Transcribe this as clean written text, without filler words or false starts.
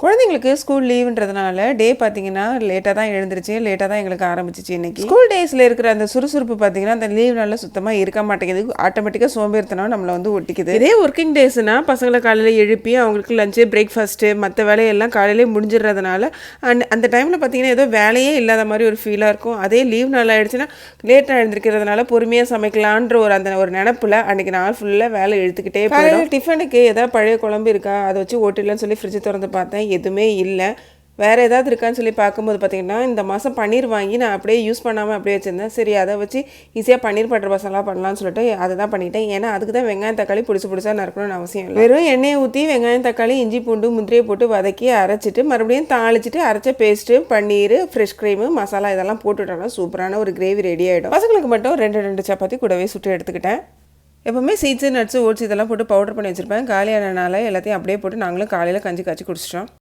குழந்தைங்களுக்கு ஸ்கூல் லீவுன்றதுனால டே பார்த்தீங்கன்னா லேட்டாக தான் எழுந்திருச்சு, லேட்டாக தான் எங்களுக்கு ஆரம்பிச்சிச்சு இன்னைக்கு. ஸ்கூல் டேஸில் இருக்கிற அந்த சுறுசுறுப்பு பார்த்தீங்கன்னா அந்த லீவ் நாளில் சுத்தமாக இருக்க மாட்டேங்குது. ஆட்டோமேட்டிக்காக சோம்பேறித்தனம் நம்மளை வந்து ஒட்டிக்குது. இதே ஒர்க்கிங் டேஸ்னா பசங்களை காலையில் எழுப்பி அவங்களுக்கு லஞ்சு பிரேக்ஃபாஸ்ட்டு மற்ற வேலையெல்லாம் காலையிலே முடிஞ்சிடுறதுனால அந்த டைமில் பார்த்தீங்கன்னா ஏதோ வேலையே இல்லாத மாதிரி ஒரு ஃபீலாக இருக்கும். அதே லீவ் நாள் ஆகிடுச்சுன்னா லேட்டாக எழுந்திருக்கிறதுனால பொறுமையாக சமைக்கலான்ற ஒரு நினப்பில் அன்றைக்கி நாள் ஃபுல்லாக வேலை எழுத்துக்கிட்டே போயிடும். டிஃபனுக்கு ஏதாவது பழைய குழம்பு இருக்கா அதை வச்சு ஓட்டிடலான்னு சொல்லி ஃப்ரிட்ஜ் திறந்து பார்த்தேன், எதுவுமே இல்லை. வேறு ஏதாவது இருக்கான்னு சொல்லி பார்க்கும்போது பார்த்திங்கன்னா இந்த மாதம் பன்னீர் வாங்கி நான் அப்படியே யூஸ் பண்ணாமல் அப்படியே வச்சுருந்தேன். சரி அதை வச்சு ஈஸியாக பன்னீர் பட்டர் மசாலா பண்ணலான்னு சொல்லிட்டு அதை தான் பண்ணிட்டேன். ஏன்னா அதுக்கு தான் வெங்காயம் தக்காளி பிடிச்சா நறுக்கணும்னு அவசியம் இல்லை. வெறும் எண்ணெயை ஊற்றி வெங்காயம் தக்காளி இஞ்சி பூண்டு முந்திரியை போட்டு வதக்கி அரைச்சிட்டு மறுபடியும் தாளிச்சிட்டு அரைச்ச பேஸ்ட்டு பன்னீர் ஃப்ரெஷ் க்ரீமு மசாலா இதெல்லாம் போட்டுவிட்டோம்னா சூப்பரான ஒரு கிரேவி ரெடி ஆகிடும். பசங்களுக்கு மட்டும் ரெண்டு சப்பாத்தி கூடவே சுட்டு எடுத்துக்கிட்டேன். எப்போவுமே சீட்ஸு நட்ஸு ஓட்ஸ் இதெல்லாம் போட்டு பவுடர் பண்ணி வச்சுருப்பேன். காலியானனால எல்லாத்தையும் அப்படியே போட்டு நாங்களும் காலையில் கஞ்சி காய்ச்சி குடிச்சிட்டோம்.